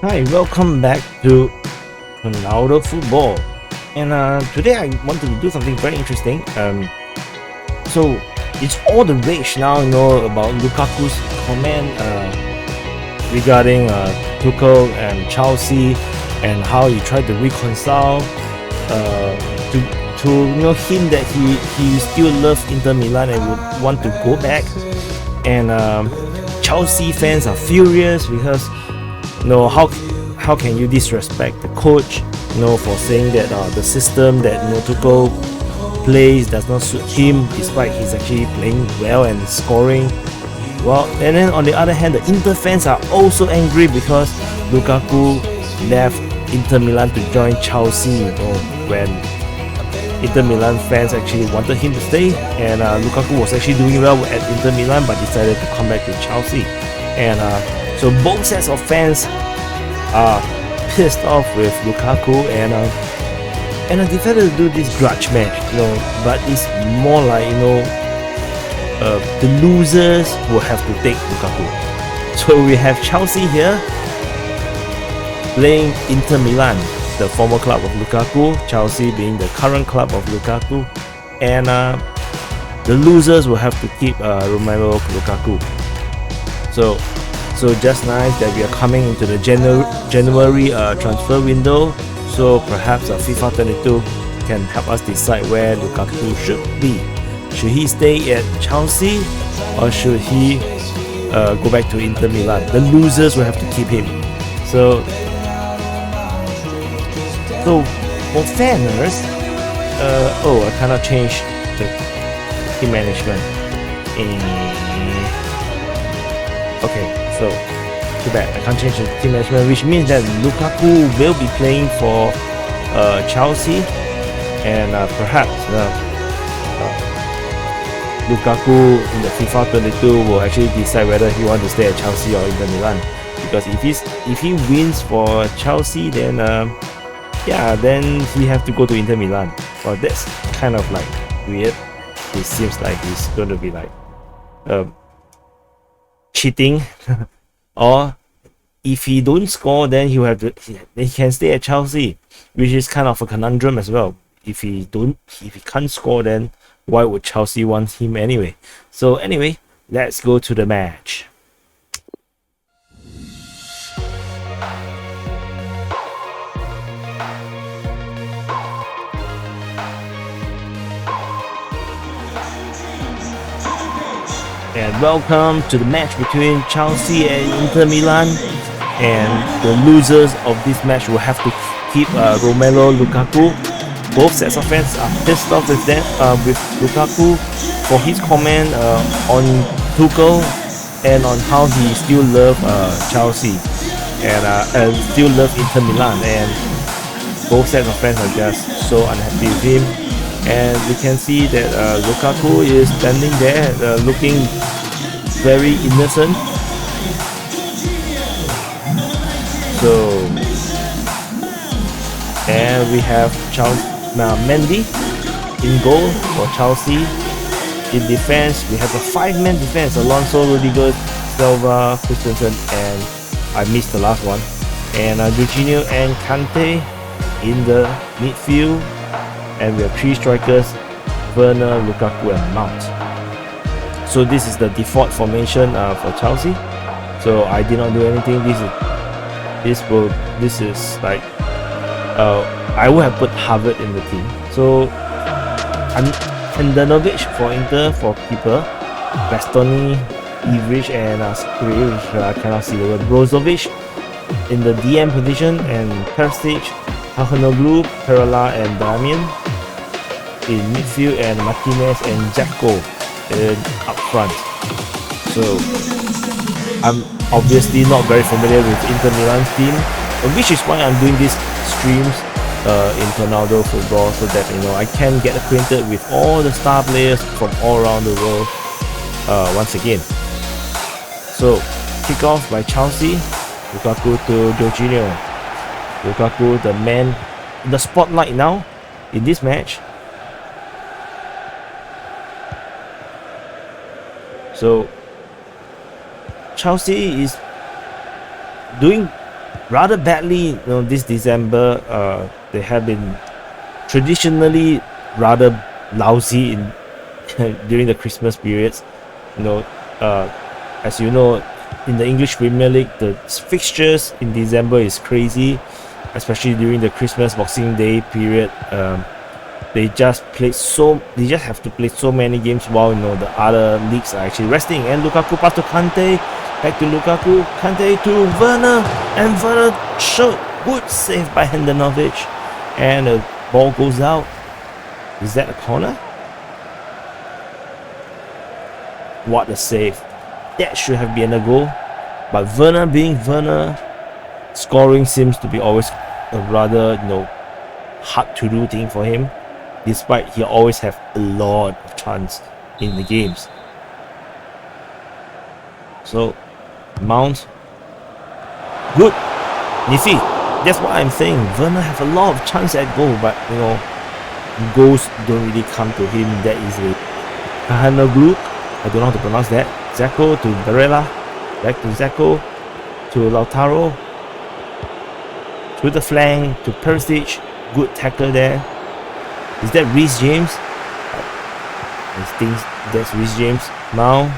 Hi, welcome back to Ronaldo Football. And today I wanted to do something very interesting. So it's all the rage now, about Lukaku's comment regarding Tuchel and Chelsea, and how he tried to reconcile to hint that he still loves Inter Milan and would want to go back. And Chelsea fans are furious because how can you disrespect the coach, for saying that the system that Tuchel plays does not suit him, despite he's actually playing well and scoring well. And then on the other hand, the Inter fans are also angry because Lukaku left Inter Milan to join Chelsea, when Inter Milan fans actually wanted him to stay, and Lukaku was actually doing well at Inter Milan but decided to come back to Chelsea. And so both sets of fans are pissed off with Lukaku, and I decided to do this grudge match, but it's more like the losers will have to take Lukaku. So we have Chelsea here playing Inter Milan, the former club of Lukaku, Chelsea being the current club of Lukaku, and the losers will have to keep Romelu Lukaku. So just nice that we are coming into the January transfer window, so perhaps FIFA22 can help us decide where Lukaku should be. Should he stay at Chelsea or should he go back to Inter Milan? The losers will have to keep him. So for fairness, I cannot change the team management. Okay, so too bad, I can't change the team management, which means that Lukaku will be playing for Chelsea, and perhaps Lukaku in the FIFA22 will actually decide whether he wants to stay at Chelsea or Inter Milan. Because if he wins for Chelsea, then then he have to go to Inter Milan. Well, that's kind of like weird. It seems like he's going to be like cheating. Or if he don't score, then he can stay at Chelsea, which is kind of a conundrum as well. If he can't score, then why would Chelsea want him anyway? So anyway, let's go to the match. And welcome to the match between Chelsea and Inter Milan. And the losers of this match will have to keep Romelu Lukaku. Both sets of fans are pissed off with Lukaku for his comment on Tuchel and on how he still loves Chelsea and still loves Inter Milan. And both sets of fans are just so unhappy with him. And we can see that Lukaku is standing there looking very innocent. And we have Mendy in goal for Chelsea. In defense, we have a 5-man defense: Alonso, Rudiger, Silva, Christensen, and I missed the last one. And Jorginho and Kante in the midfield. And we have 3 strikers: Werner, Lukaku, and Mount. So this is the default formation for Chelsea. So I did not do anything. This is like I would have put Harvard in the team. So Handanovic for Inter for keeper, Bastoni, Ivric, and which I cannot see the word, Brozovic in the DM position, and Perisic, Hakanoglu, Perala, and Damian in midfield, and Martinez and Jacko up front. So I'm obviously not very familiar with Inter Milan's team, which is why I'm doing these streams in Ronaldo Football, so that I can get acquainted with all the star players from all around the world once again. So kick off by Chelsea. Lukaku to Jorginho. Lukaku, the man in the spotlight now in this match. So Chelsea is doing rather badly. This December, they have been traditionally rather lousy in during the Christmas periods. As you know, in the English Premier League, the fixtures in December is crazy, especially during the Christmas Boxing Day period. They just have to play so many games while the other leagues are actually resting. And Lukaku pass to Kante, back to Lukaku, Kante to Werner, and Werner shot, good save by Handanovic, and the ball goes out. Is that a corner? What a save! That should have been a goal, but Werner being Werner, scoring seems to be always a rather hard to do thing for him, despite he always have a lot of chance in the games. So Mount, good, Nifi. That's what I'm saying. Werner have a lot of chance at goal, but goals don't really come to him that easily. Kahanoglu, I don't know how to pronounce that. Zeko to Barella, back to Zeko, to Lautaro, to the flank, to Perisic, good tackle there. Is that Reece James? I think that's Reece James. Now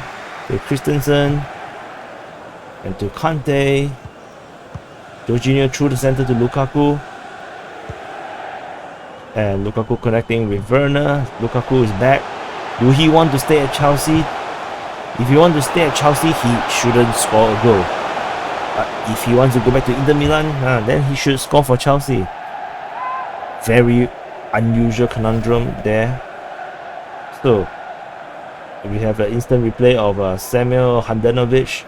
to Christensen, and to Kante. Jorginho through the center to Lukaku, and Lukaku connecting with Werner. Lukaku is back. Do he want to stay at Chelsea? If he wants to stay at Chelsea, he shouldn't score a goal. But if he wants to go back to Inter Milan, then he should score for Chelsea. Very unusual conundrum there. So we have an instant replay of Samuel Handanovic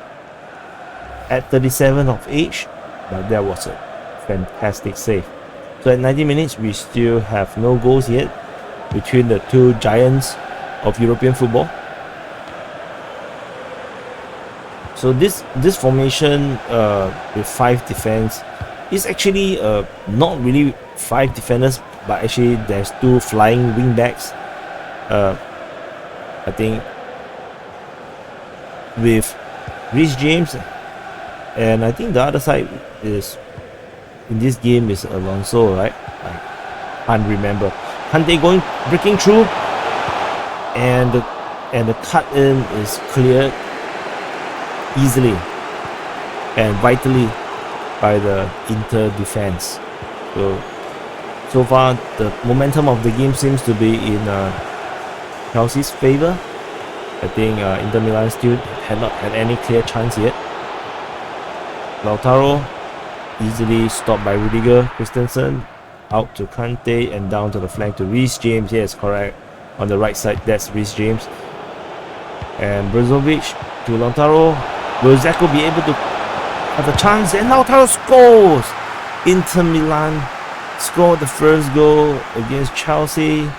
at 37 of age, but that was a fantastic save. So at 90 minutes, we still have no goals yet between the two giants of European football. So this formation with 5 defense is actually not really 5 defenders, but actually there's 2 flying wing backs. I think with Reece James, and I think the other side is in this game is Alonso, right? I can't remember. Kante breaking through, and the cut in is cleared easily and vitally by the Inter defense. So far the momentum of the game seems to be in Chelsea's favor. I think Inter Milan still had not had any clear chance yet. Lautaro easily stopped by Rudiger. Christensen out to Kante and down to the flank to Reece James. Yes, correct. On the right side, that's Reece James. And Brozovic to Lautaro. Will Zeko be able to have a chance? And Lautaro scores! Inter Milan scored the first goal against Chelsea.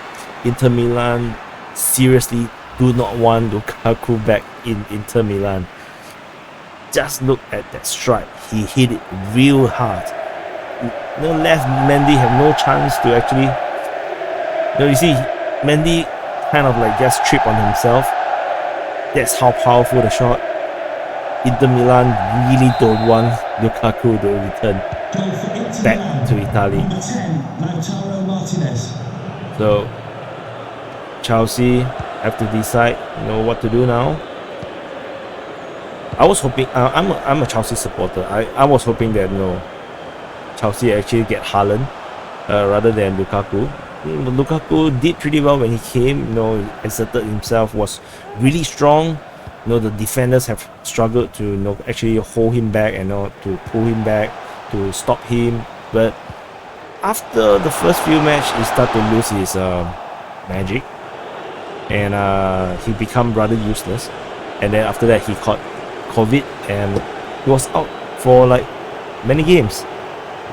Inter Milan seriously do not want Lukaku back in Inter Milan. Just look at that strike. He hit it real hard. Left Mendy have no chance to actually. You see, Mendy kind of like just tripped on himself. That's how powerful the shot. Inter Milan really don't want Lukaku to return back to Italy. So Chelsea have to decide, what to do now. I was hoping. I'm a Chelsea supporter. I was hoping that Chelsea actually get Haaland rather than Lukaku. Lukaku did pretty well when he came. Asserted himself, was really strong. The defenders have struggled to actually hold him back and to pull him back, to stop him. But after the first few matches, he started to lose his magic, and he become rather useless. And then after that, he caught COVID and he was out for like many games.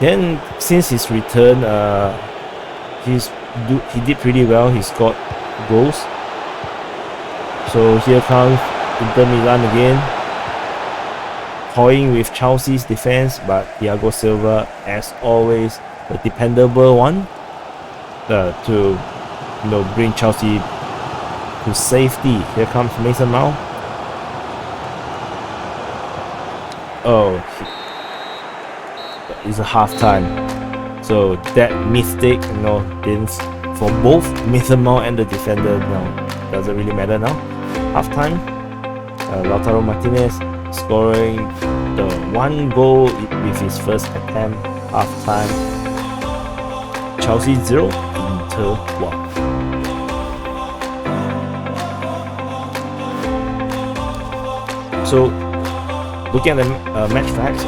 Then since his return, he did pretty well. He scored goals. So here comes Inter Milan again, toying with Chelsea's defense, but Thiago Silva, as always, the dependable one, to bring Chelsea to safety. Here comes Mason Mount. is a half time. So that mistake, means for both Mason Mount and the defender now doesn't really matter now. Half time, Lautaro Martinez scoring the 1 goal with his first attempt. Half time, Chelsea 0, Inter 1. So looking at the match facts,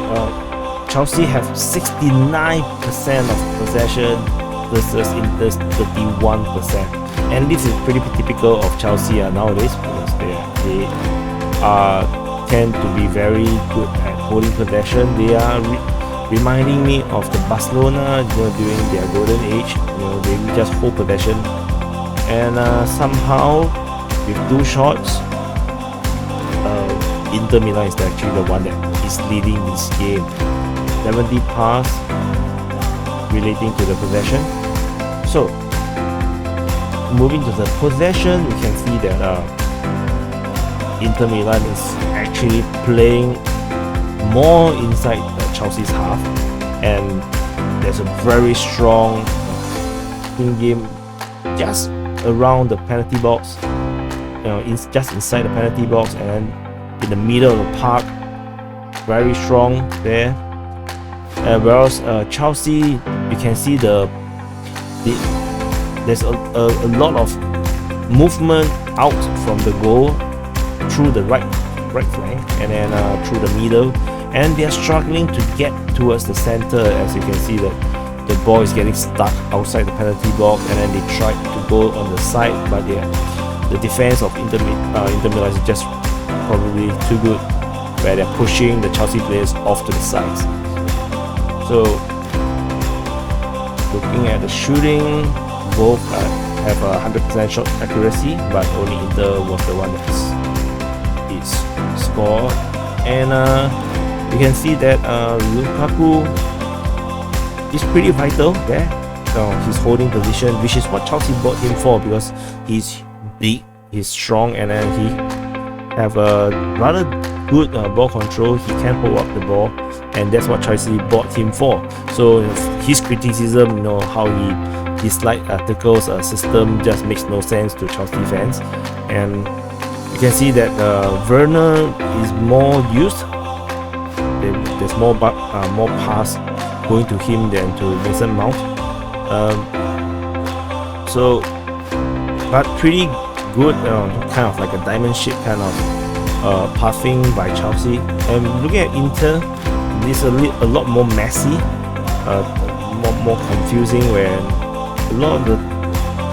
Chelsea have 69% of possession versus Inter's 31%, and this is pretty typical of Chelsea nowadays, because they tend to be very good at holding possession. They are reminding me of the Barcelona, during their golden age. They just hold possession, and somehow with 2 shots, Inter Milan is actually the one that is leading this game. 70 pass relating to the possession. So moving to the possession, we can see that Inter Milan is actually playing more inside Chelsea's half, and there's a very strong in-game just around the penalty box, just inside the penalty box, and then in the middle of the park, very strong there. Whereas Chelsea, you can see there's a lot of movement out from the goal through the right flank, and then through the middle, and they're struggling to get towards the center. As you can see, that the ball is getting stuck outside the penalty box, and then they tried to go on the side, but the defense of Inter Milan is just probably too good, where they're pushing the Chelsea players off to the sides. So looking at the shooting, both have a 100% shot accuracy, but only Inter was the one that is scored. And you can see that Lukaku is pretty vital there. He's holding position, which is what Chelsea bought him for, because he's big, he's strong, and then he have a rather good ball control. He can hold up the ball, and that's what Chelsea bought him for. So his criticism, how he dislike Tuchel's system, just makes no sense to Chelsea fans. And you can see that Werner is more used. There's more pass going to him than to Mason Mount. But pretty good, kind of like a diamond shape kind of passing by Chelsea. And looking at Inter, it's a lot more messy, more confusing, where a lot of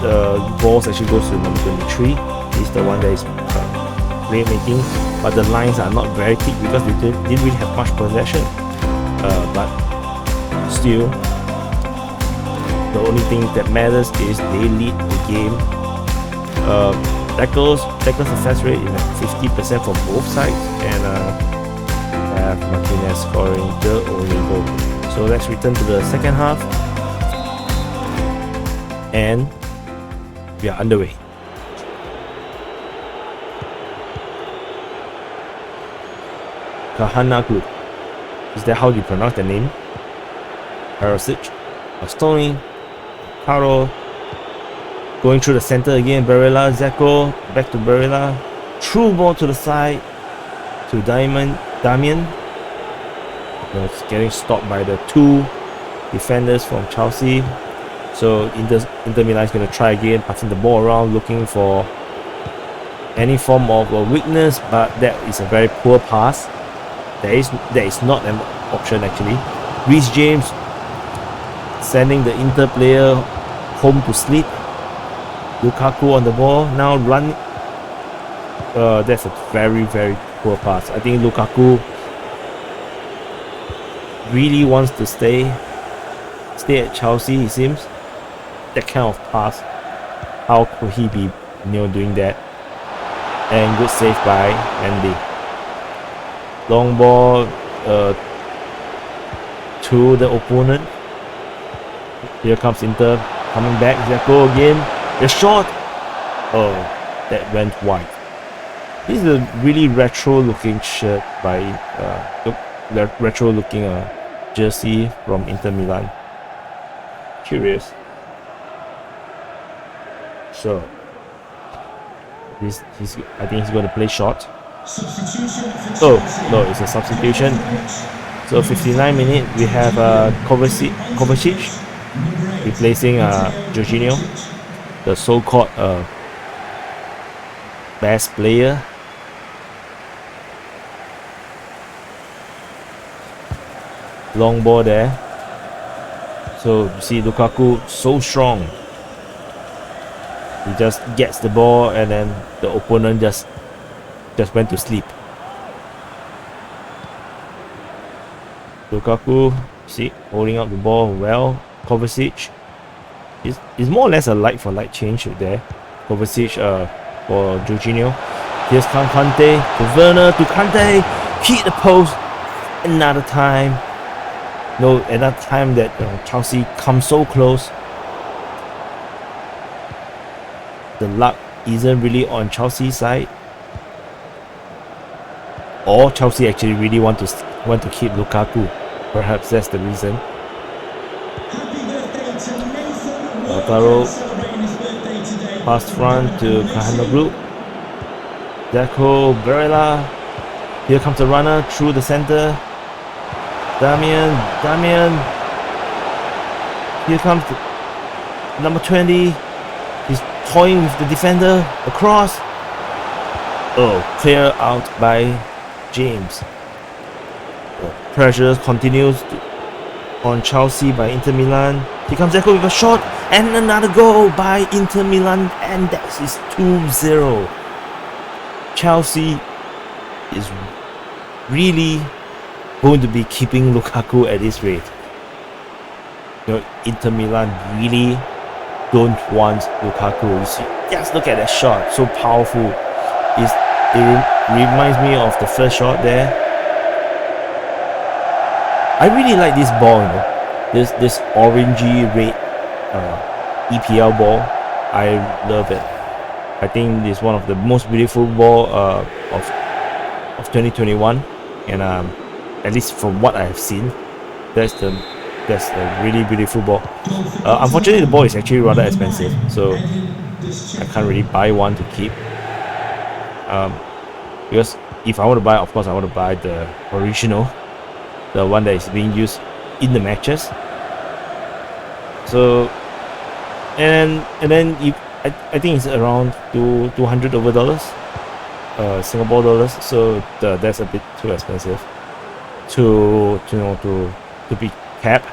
the balls actually goes to number 23. He's the one that is playmaking, but the lines are not very thick because they didn't really have much possession. But still, the only thing that matters is they lead the game. Tackles success rate is at 50% for both sides, and have Martinez scoring the only goal. So let's return to the second half, and we are underway. Kahanaku, is that how you pronounce the name? Harosic, Bastoni, Caro, going through the center again. Barella, Zeko, back to Barella, through ball to the side to Damian. It's getting stopped by the 2 defenders from Chelsea. So Inter Milan is going to try again, passing the ball around, looking for any form of weakness, but that is a very poor pass. There is not an option actually. Reece James sending the Inter player home to sleep. Lukaku on the ball, now run. That's a very, very poor pass. I think Lukaku really wants to stay at Chelsea, it seems. That kind of pass, how could he be doing that? And good save by Andy. Long ball to the opponent. Here comes Inter, coming back. Zeko again. The shot. Oh, that went wide. This is a really retro looking shirt by retro looking jersey from Inter Milan. Curious. So I think he's going to play short. Oh no, it's a substitution. So 59 minutes, we have Kovacic replacing Jorginho, the so-called best player. Long ball there. So you see Lukaku so strong. He just gets the ball and then the opponent just went to sleep. Lukaku, see, holding up the ball well. Kovacic is more or less a like for like change there. Kovacic for Jorginho. Here's Kante to Werner to Kante. Hit the post. Another time. No, another time that Chelsea comes so close. The luck isn't really on Chelsea's side. Or Chelsea actually really want to keep Lukaku. Perhaps that's the reason. Lautaro pass front to Kahanoglu. Deco, Barella. Here comes the runner through the center. Damian. Here comes number 20. He's toying with the defender. Across. Oh, clear out by James. The pressure continues on Chelsea by Inter Milan. Here comes Deco with a shot and another goal by Inter Milan, and that is 2-0. Chelsea is really going to be keeping Lukaku at this rate. Inter Milan really don't want Lukaku. You see, just look at that shot, so powerful. It reminds me of the first shot there. I really like this ball, this orangey red EPL ball. I love it. I think it's one of the most beautiful ball of 2021, and at least from what I have seen, that's a really beautiful ball. Unfortunately, the ball is actually rather expensive, so I can't really buy one to keep. Because if I want to buy, of course I want to buy the original, the one that is being used in the matches. So and then I think it's around $200 Singapore dollars. So that's a bit too expensive to be kept.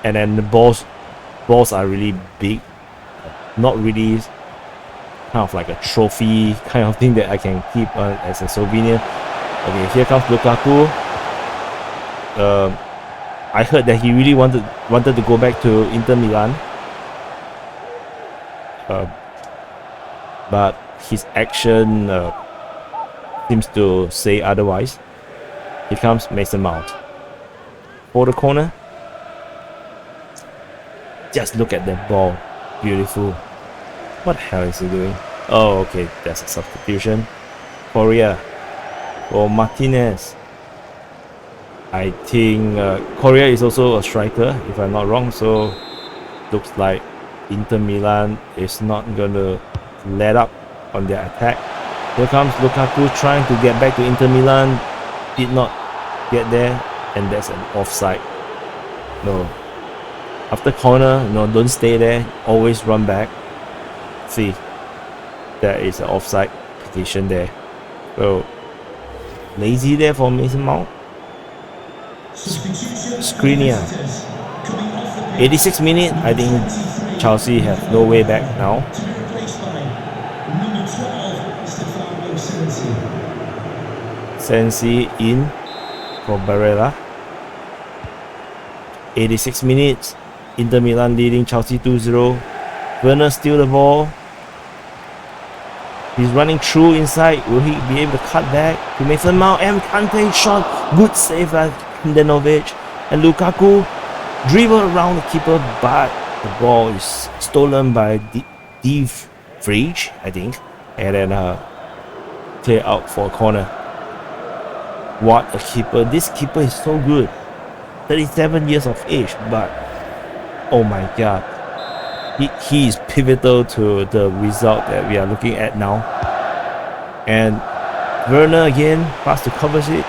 And then the balls are really big, not really kind of like a trophy kind of thing that I can keep as a souvenir. Okay, here comes Lukaku. I heard that he really wanted to go back to Inter Milan, but his action seems to say otherwise. Here comes Mason Mount for the corner. Just look at that ball, beautiful. What the hell is he doing? Oh, okay, that's a substitution. Correa or Martinez. I think Correa is also a striker, if I'm not wrong. So looks like Inter Milan is not gonna let up on their attack. Here comes Lukaku trying to get back to Inter Milan. Did not get there, and that's an offside. No. After corner, don't stay there. Always run back. See, there is an offside petition there. So lazy there for Mason Mount. Skriniar. 86 minutes. I think Chelsea have no way back now. Sensi in for Barella. 86 minutes. Inter Milan leading Chelsea 2-0. Werner steal the ball. He's running through inside. Will he be able to cut back to Mason Mount? And Kante shot. Good save by Handanovic. And Lukaku dribble around the keeper, but the ball is stolen by De Vrij, I think. And then clear out for a corner. What a keeper. This keeper is so good. 37 years of age, but oh my god, he is pivotal to the result that we are looking at now. And Werner again, pass to Kovacic,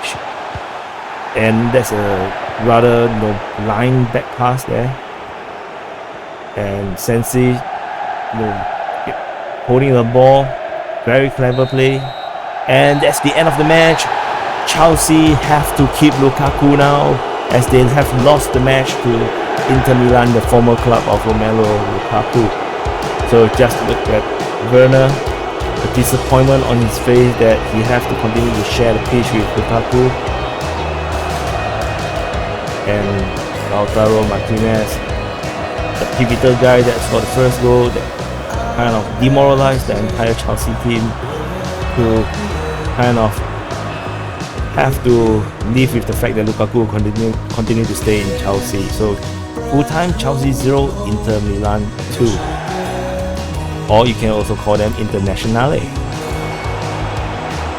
and that's a rather line back pass there. And Sensi, holding the ball, very clever play, and that's the end of the match. Chelsea have to keep Lukaku now, as they have lost the match to Inter Milan, the former club of Romelu Lukaku. So just look at Werner, the disappointment on his face that he has to continue to share the pitch with Lukaku. And Lautaro Martinez, the pivotal guy that scored the first goal, that kind of demoralized the entire Chelsea team, to kind of have to live with the fact that Lukaku continue to stay in Chelsea. So full time Chelsea 0, Inter Milan 2, or you can also call them Internazionale.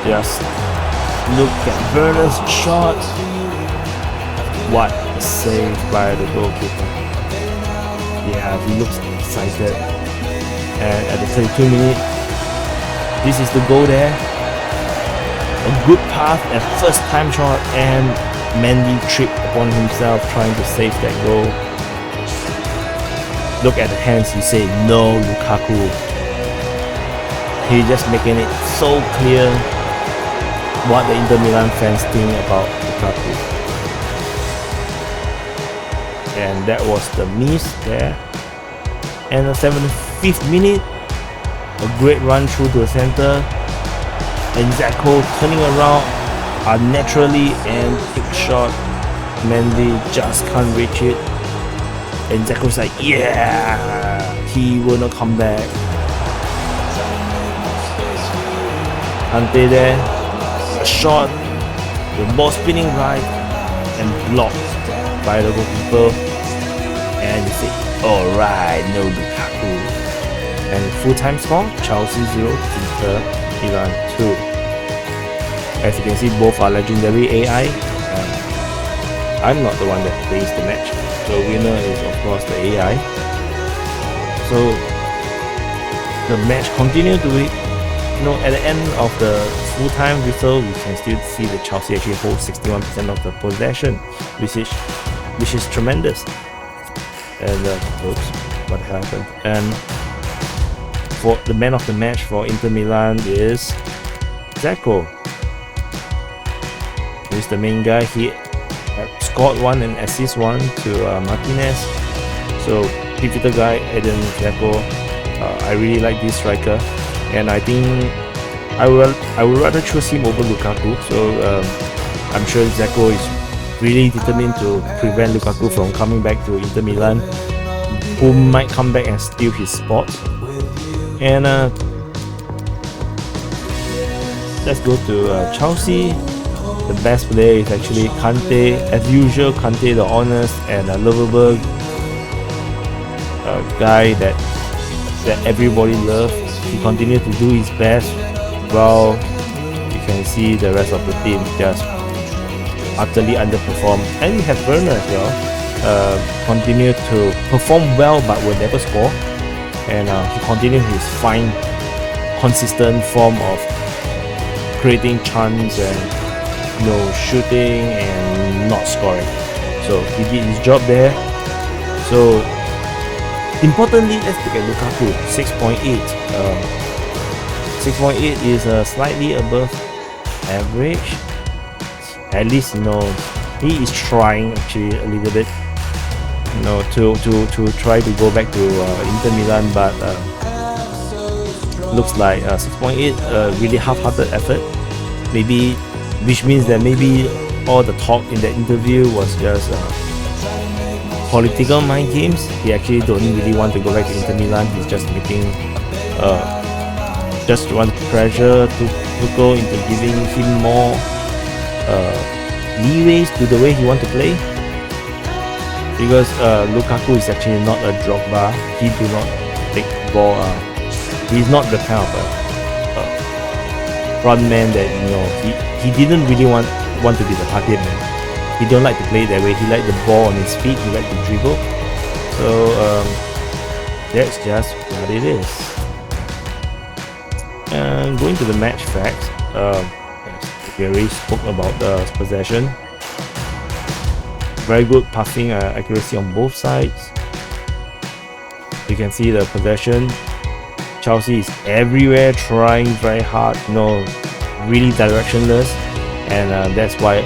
Just look at Werner's shot. What a save by the goalkeeper. Yeah, he looks excited. And at the 32 minute, this is the goal there. A good pass and first time shot, and Mendy tripped upon himself trying to save that goal. Look at the hands, he said no Lukaku. He just making it so clear what the Inter Milan fans think about Lukaku. And that was the miss there. And the 75th minute, a great run through to the center, and Zeko turning around unnaturally and take a shot. Mendy just can't reach it, and Zeko's like, yeah, he will not come back. Kante there, a shot, the ball spinning right and blocked by the goalkeeper. And you say, alright, no Lukaku. And full-time score, Chelsea 0, Inter Milan 2. As you can see, both are legendary AI. I'm not the one that plays the match. The winner is of course the AI. So the match continued to it. At the end of the full-time whistle, we can still see that Chelsea actually holds 61% of the possession, which is tremendous. And oops, what happened? And for the man of the match for Inter Milan is Zeko. He's the main guy. He scored one and assist one to Martinez. So pivotal guy, Eden Zeko. I really like this striker, and I think I would rather choose him over Lukaku. So I'm sure Zeko is really determined to prevent Lukaku from coming back to Inter Milan, who might come back and steal his spot. And let's go to Chelsea. The best player is actually Kante. As usual, Kante the honest and lovable guy that everybody loves. He continues to do his best, while you can see the rest of the team just utterly underperform. And we have Werner as well, continue to perform well but will never score, and he continues his fine consistent form of creating chance and shooting and not scoring. So he did his job there. So importantly, let's look at Lukaku. 6.8. 6.8 is slightly above average. At least he is trying actually a little bit to try to go back to Inter Milan, but looks like 6.8 really half-hearted effort, maybe, which means that maybe all the talk in the interview was just political mind games. He actually don't really want to go back to Inter Milan. He's just making just want pressure to go into giving him more leeways to the way he want to play, because Lukaku is actually not a Drogba. He do not take ball. He's not the kind of front man that he didn't really want to be the target man. he don't like to play it that way. He like the ball on his feet. He like to dribble. So that's just what it is. And going to the match facts, we already spoke about the possession. Very good passing accuracy on both sides. You can see the possession. Chelsea is everywhere, trying very hard, really directionless, and that's why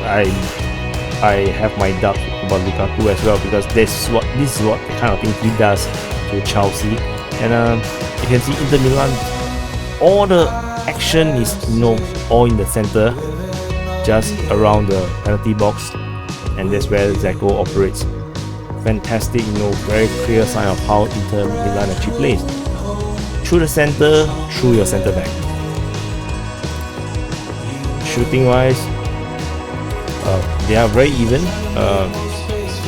I have my doubts about Lukaku as well, because this is what the kind of thing he does to Chelsea. And you can see Inter Milan, all the action is all in the center, just around the penalty box, and that's where Zeko operates. Fantastic, very clear sign of how Inter Milan actually plays. Through the center, through your center back. Shooting wise, they are very even.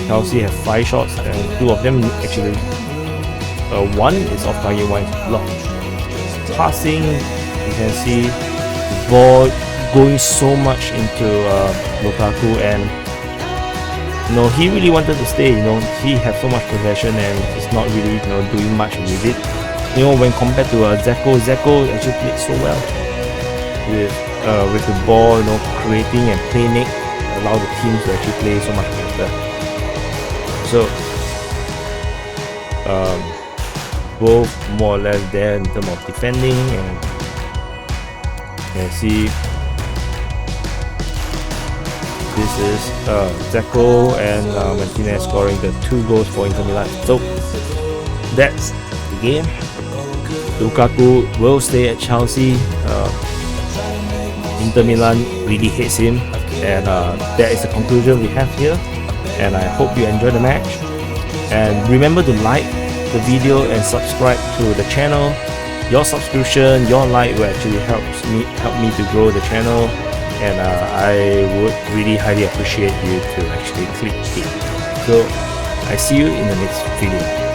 Chelsea have 5 shots, and 2 of them actually, one is off target, one is blocked. Passing, you can see the ball going so much into Lukaku, and he really wanted to stay. He has so much possession and he's not really doing much with it. When compared to Zeko actually played so well with the ball, creating and playmaking, allow the teams to actually play so much better. So both more or less there in terms of defending, and you can see this is Zeko and Martinez scoring the 2 goals for Inter Milan. So that's the game. Lukaku will stay at Chelsea. Inter Milan really hates him, and that is the conclusion we have here. And I hope you enjoy the match. And remember to like the video and subscribe to the channel. Your subscription, your like will actually help me to grow the channel. And I would really highly appreciate you to actually click it. So I see you in the next video.